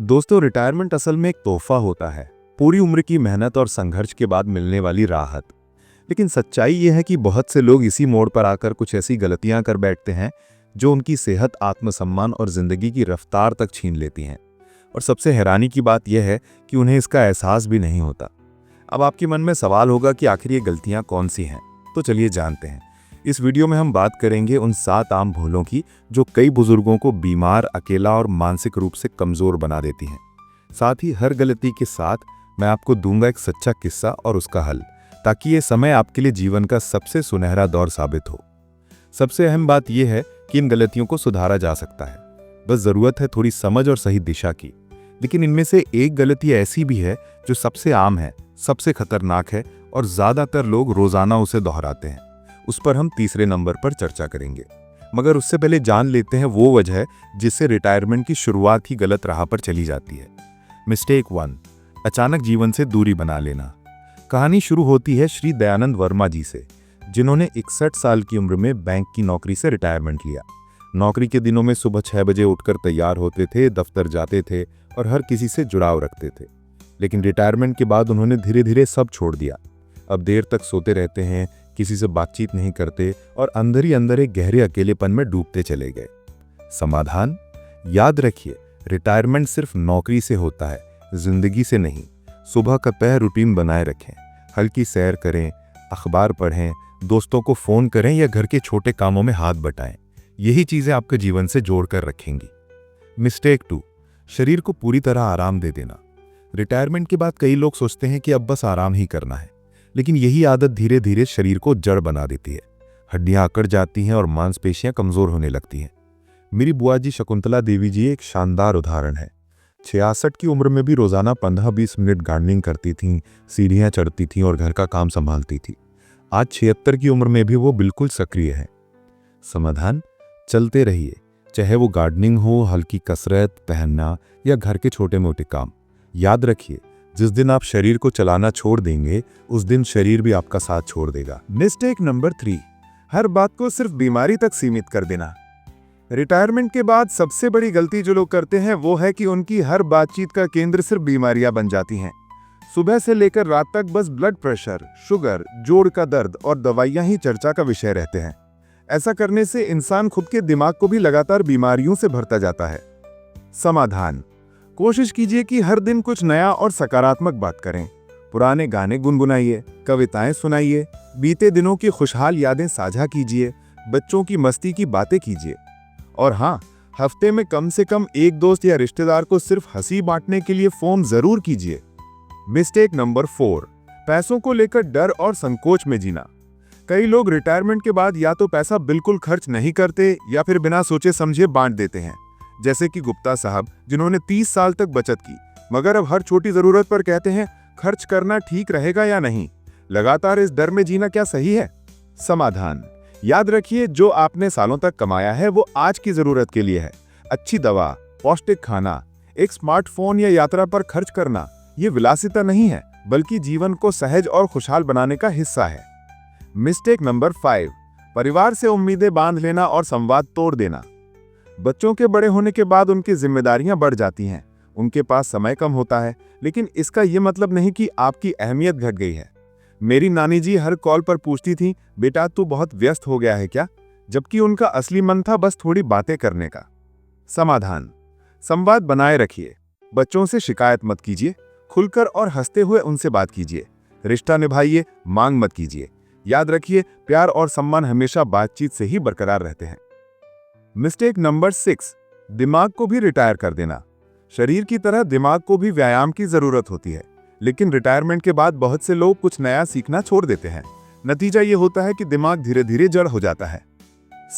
दोस्तों, रिटायरमेंट असल में एक तोहफा होता है, पूरी उम्र की मेहनत और संघर्ष के बाद मिलने वाली राहत। लेकिन सच्चाई यह है कि बहुत से लोग इसी मोड़ पर आकर कुछ ऐसी गलतियां कर बैठते हैं जो उनकी सेहत, आत्मसम्मान और जिंदगी की रफ्तार तक छीन लेती हैं। और सबसे हैरानी की बात यह है कि उन्हें इसका एहसास भी नहीं होता। अब आपके मन में सवाल होगा कि आखिर ये गलतियां कौन सी हैं, तो चलिए जानते हैं। इस वीडियो में हम बात करेंगे उन 7 आम भूलों की जो कई बुजुर्गों को बीमार, अकेला और मानसिक रूप से कमजोर बना देती हैं। साथ ही हर गलती के साथ मैं आपको दूंगा एक सच्चा किस्सा और उसका हल, ताकि ये समय आपके लिए जीवन का सबसे सुनहरा दौर साबित हो। सबसे अहम बात यह है कि इन गलतियों को सुधारा जा सकता है, बस जरूरत है थोड़ी समझ और सही दिशा की। लेकिन इनमें से एक गलती ऐसी भी है जो सबसे आम है, सबसे खतरनाक है और ज्यादातर लोग रोजाना उसे दोहराते हैं। उस पर हम तीसरे नंबर पर चर्चा करेंगे। मगर उससे पहले जान लेते हैं वो वजह जिससे रिटायरमेंट की शुरुआत ही गलत राह पर चली जाती है। मिस्टेक 1, अचानक जीवन से दूरी बना लेना। कहानी शुरू होती है श्री दयानंद वर्मा जी से, जिन्होंने 61 साल की उम्र में बैंक की नौकरी से रिटायरमेंट लिया। नौकरी के दिनों में सुबह 6 बजे उठकर तैयार होते थे, दफ्तर जाते थे और हर किसी से जुड़ाव रखते थे। लेकिन रिटायरमेंट के बाद उन्होंने धीरे धीरे सब छोड़ दिया। अब देर तक सोते रहते हैं, किसी से बातचीत नहीं करते और अंदर ही अंदर एक गहरे अकेलेपन में डूबते चले गए। समाधान? याद रखिए, रिटायरमेंट सिर्फ नौकरी से होता है, जिंदगी से नहीं। सुबह का तय रूटीन बनाए रखें, हल्की सैर करें, अखबार पढ़ें, दोस्तों को फोन करें या घर के छोटे कामों में हाथ बटाएं। यही चीजें आपके जीवन से जोड़कर रखेंगी। मिस्टेक 2, शरीर को पूरी तरह आराम दे देना। रिटायरमेंट के बाद कई लोग सोचते हैं कि अब बस आराम ही करना है, लेकिन यही आदत धीरे धीरे शरीर को जड़ बना देती है। हड्डियां अकड़ जाती हैं और मांसपेशियां कमजोर होने लगती हैं। मेरी बुआ जी शकुंतला देवी जी एक शानदार उदाहरण है। 66 की उम्र में भी रोजाना 15-20 मिनट गार्डनिंग करती थीं, सीढ़ियां चढ़ती थीं और घर का काम संभालती थी। आज 76 की उम्र में भी वो बिल्कुल सक्रिय है। समाधान? चलते रहिए, चाहे वो गार्डनिंग हो, हल्की कसरत, पहनना या घर के छोटे मोटे काम। याद रखिए, जिस दिन आप शरीर को चलाना छोड़ देंगे, उस दिन शरीर भी आपका साथ छोड़ देगा। मिस्टेक नंबर 3, हर बात को सिर्फ बीमारी तक सीमित कर देना। रिटायरमेंट के बाद सबसे बड़ी गलती जो लोग करते हैं वो है कि उनकी हर बातचीत का केंद्र सिर्फ बीमारियां बन जाती हैं। सुबह से लेकर रात तक बस ब्लड प्रेशर, शुगर, जोड़ का दर्द और दवाइयां ही चर्चा का विषय रहते हैं। ऐसा करने से इंसान खुद के दिमाग को भी लगातार बीमारियों से भरता जाता है। समाधान? कोशिश कीजिए कि हर दिन कुछ नया और सकारात्मक बात करें। पुराने गाने गुनगुनाइए, कविताएं सुनाइए, बीते दिनों की खुशहाल यादें साझा कीजिए, बच्चों की मस्ती की बातें कीजिए। और हाँ, हफ्ते में कम से कम एक दोस्त या रिश्तेदार को सिर्फ हंसी बांटने के लिए फोन जरूर कीजिए। मिस्टेक नंबर 4, पैसों को लेकर डर और संकोच में जीना। कई लोग रिटायरमेंट के बाद या तो पैसा बिल्कुल खर्च नहीं करते या फिर बिना सोचे समझे बांट देते हैं, जैसे कि गुप्ता साहब, जिन्होंने 30 साल तक बचत की, मगर अब हर छोटी जरूरत पर कहते हैं खर्च करना ठीक रहेगा या नहीं। लगातार इस डर में जीना क्या सही है? समाधान? याद रखिए, जो आपने सालों तक कमाया है वो आज की जरूरत के लिए है। अच्छी दवा, पौष्टिक खाना, एक स्मार्टफोन या यात्रा पर खर्च करना, ये विलासिता नहीं है, बल्कि जीवन को सहज और खुशहाल बनाने का हिस्सा है। मिस्टेक नंबर 5, परिवार से उम्मीदें बांध लेना और संवाद तोड़ देना। बच्चों के बड़े होने के बाद उनकी जिम्मेदारियां बढ़ जाती हैं, उनके पास समय कम होता है, लेकिन इसका यह मतलब नहीं कि आपकी अहमियत घट गई है। मेरी नानी जी हर कॉल पर पूछती थी, बेटा तू बहुत व्यस्त हो गया है क्या? जबकि उनका असली मन था बस थोड़ी बातें करने का। समाधान? संवाद बनाए रखिए, बच्चों से शिकायत मत कीजिए, खुलकर और हंसते हुए उनसे बात कीजिए। रिश्ता निभाइए, मांग मत कीजिए। याद रखिए, प्यार और सम्मान हमेशा बातचीत से ही बरकरार रहते हैं। मिस्टेक नंबर 6, दिमाग को भी रिटायर कर देना। शरीर की तरह दिमाग को भी व्यायाम की जरूरत होती है, लेकिन रिटायरमेंट के बाद बहुत से लोग कुछ नया सीखना छोड़ देते हैं। नतीजा ये होता है कि दिमाग धीरे धीरे जड़ हो जाता है।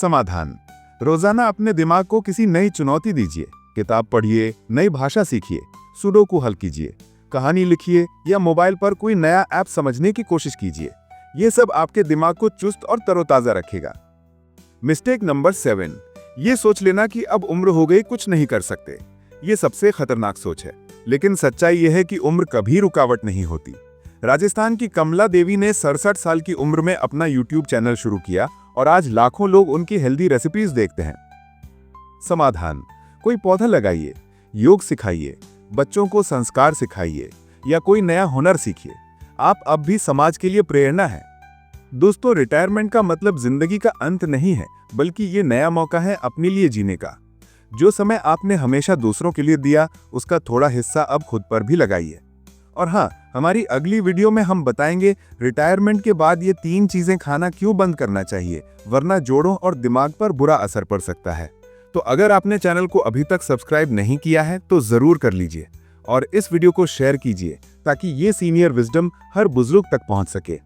समाधान? रोजाना अपने दिमाग को किसी नई चुनौती दीजिए। किताब पढ़िए, नई भाषा सीखिए, सुडोकू हल कीजिए, कहानी लिखिए या मोबाइल पर कोई नया ऐप समझने की कोशिश कीजिए। ये सब आपके दिमाग को चुस्त और तरोताजा रखेगा। मिस्टेक नंबर 7, ये सोच लेना कि अब उम्र हो गई, कुछ नहीं कर सकते। ये सबसे खतरनाक सोच है, लेकिन सच्चाई यह है कि उम्र कभी रुकावट नहीं होती। राजस्थान की कमला देवी ने 67 साल की उम्र में अपना YouTube चैनल शुरू किया और आज लाखों लोग उनकी हेल्दी रेसिपीज देखते हैं। समाधान? कोई पौधा लगाइए, योग सिखाइए, बच्चों को संस्कार सिखाइए या कोई नया हुनर सीखिए। आप अब भी समाज के लिए प्रेरणा हैं। दोस्तों, रिटायरमेंट का मतलब जिंदगी का अंत नहीं है, बल्कि ये नया मौका है अपने लिए जीने का। जो समय आपने हमेशा दूसरों के लिए दिया, उसका थोड़ा हिस्सा अब खुद पर भी लगाइए। और हाँ, हमारी अगली वीडियो में हम बताएंगे रिटायरमेंट के बाद ये 3 चीजें खाना क्यों बंद करना चाहिए, वरना जोड़ों और दिमाग पर बुरा असर पड़ सकता है। तो अगर आपने चैनल को अभी तक सब्सक्राइब नहीं किया है तो जरूर कर लीजिए और इस वीडियो को शेयर कीजिए ताकि ये सीनियर विजडम हर बुजुर्ग तक पहुंच सके।